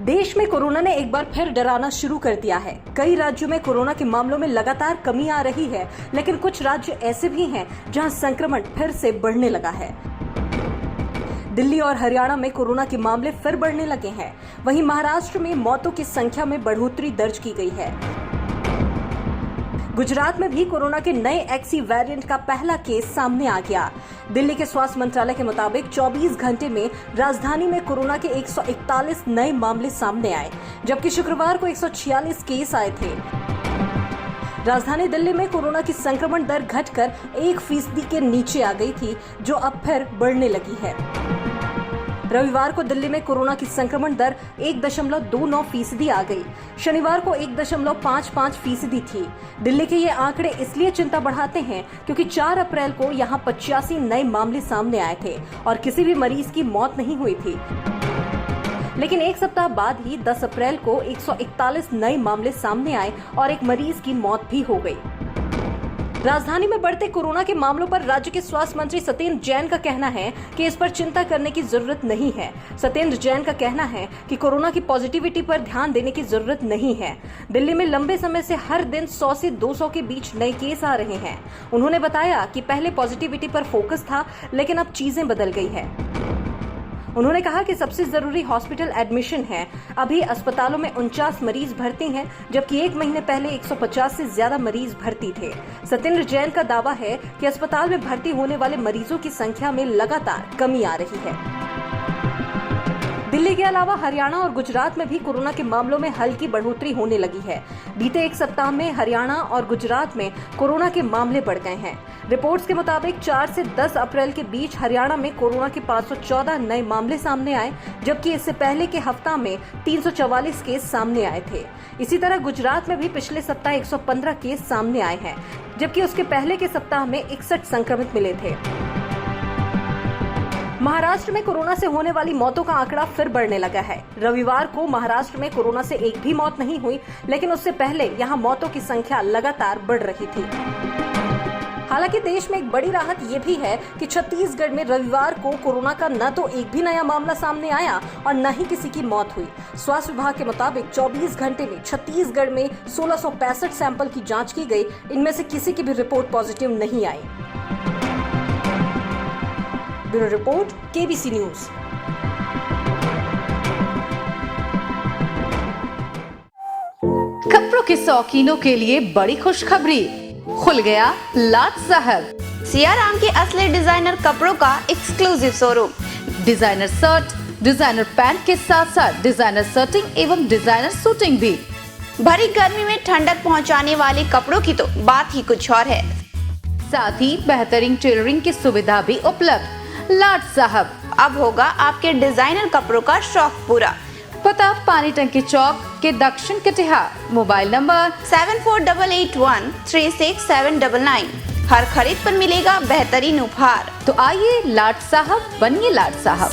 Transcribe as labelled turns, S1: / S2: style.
S1: देश में कोरोना ने एक बार फिर डराना शुरू कर दिया है। कई राज्यों में कोरोना के मामलों में लगातार कमी आ रही है, लेकिन कुछ राज्य ऐसे भी हैं जहां संक्रमण फिर से बढ़ने लगा है। दिल्ली और हरियाणा में कोरोना के मामले फिर बढ़ने लगे हैं। वहीं महाराष्ट्र में मौतों की संख्या में बढ़ोतरी दर्ज की गई है। गुजरात में भी कोरोना के नए एक्सी वेरिएंट का पहला केस सामने आ गया। दिल्ली के स्वास्थ्य मंत्रालय के मुताबिक 24 घंटे में राजधानी में कोरोना के 141 नए मामले सामने आए, जबकि शुक्रवार को 146 केस आए थे। राजधानी दिल्ली में कोरोना की संक्रमण दर घटकर 1% के नीचे आ गई थी, जो अब फिर बढ़ने लगी है। रविवार को दिल्ली में कोरोना की संक्रमण दर 1.29% आ गई। शनिवार को 1.55% थी। दिल्ली के ये आंकड़े इसलिए चिंता बढ़ाते हैं क्योंकि 4 अप्रैल को यहां 85 नए मामले सामने आए थे और किसी भी मरीज की मौत नहीं हुई थी। लेकिन एक सप्ताह बाद ही 10 अप्रैल को 141 नए मामले सामने आए और एक मरीज की मौत भी हो गई। राजधानी में बढ़ते कोरोना के मामलों पर राज्य के स्वास्थ्य मंत्री सत्येंद्र जैन का कहना है कि इस पर चिंता करने की जरूरत नहीं है। सत्येंद्र जैन का कहना है कि कोरोना की पॉजिटिविटी पर ध्यान देने की जरूरत नहीं है। दिल्ली में लंबे समय से हर दिन 100 से 200 के बीच नए केस आ रहे हैं। उन्होंने बताया कि पहले पॉजिटिविटी पर फोकस था, लेकिन अब चीजें बदल गई है। उन्होंने कहा कि सबसे जरूरी हॉस्पिटल एडमिशन है। अभी अस्पतालों में 49 मरीज भर्ती हैं, जबकि एक महीने पहले 150 से ज्यादा मरीज भर्ती थे। सत्येंद्र जैन का दावा है कि अस्पताल में भर्ती होने वाले मरीजों की संख्या में लगातार कमी आ रही है। दिल्ली के अलावा हरियाणा और गुजरात में भी कोरोना के मामलों में हल्की बढ़ोतरी होने लगी है। बीते एक सप्ताह में हरियाणा और गुजरात में कोरोना के मामले बढ़ गए हैं। रिपोर्ट्स के मुताबिक 4 से 10 अप्रैल के बीच हरियाणा में कोरोना के 514 नए मामले सामने आए, जबकि इससे पहले के हफ्ता में 344 केस सामने आए थे। इसी तरह गुजरात में भी पिछले सप्ताह 115 केस सामने आए हैं, जबकि उसके पहले के सप्ताह में 61 संक्रमित मिले थे। महाराष्ट्र में कोरोना से होने वाली मौतों का आंकड़ा फिर बढ़ने लगा है। रविवार को महाराष्ट्र में कोरोना से एक भी मौत नहीं हुई, लेकिन उससे पहले यहां मौतों की संख्या लगातार बढ़ रही थी। हालांकि देश में एक बड़ी राहत ये भी है कि छत्तीसगढ़ में रविवार को कोरोना का न तो एक भी नया मामला सामने आया और न ही किसी की मौत हुई। स्वास्थ्य विभाग के मुताबिक 24 घंटे में छत्तीसगढ़ में 1665 सैंपल की जांच की गई। इनमें से किसी की भी रिपोर्ट पॉजिटिव नहीं आई। Bureau report, KBC news.
S2: कपड़ों के शौकीनों के लिए बड़ी खुशखबरी, खुल गया लाट साहब
S3: सियाराम के असली डिजाइनर कपड़ों का exclusive showroom.
S2: Designer shirt, designer pant के साथ साथ डिजाइनर शर्टिंग एवं डिजाइनर सूटिंग भी।
S3: भरी गर्मी में ठंडक पहुंचाने वाले कपड़ों की तो बात ही कुछ और है।
S2: साथ ही बेहतरीन टेलरिंग की सुविधा भी उपलब्ध। लाट साहब
S3: अब होगा आपके डिजाइनर कपड़ों का शौक पूरा।
S2: पता पानी टंकी चौक के दक्षिण कटिहार। Mobile number
S3: 7488136799। हर खरीद पर मिलेगा बेहतरीन उपहार।
S2: तो आइए लाट साहब बनिए लाट साहब।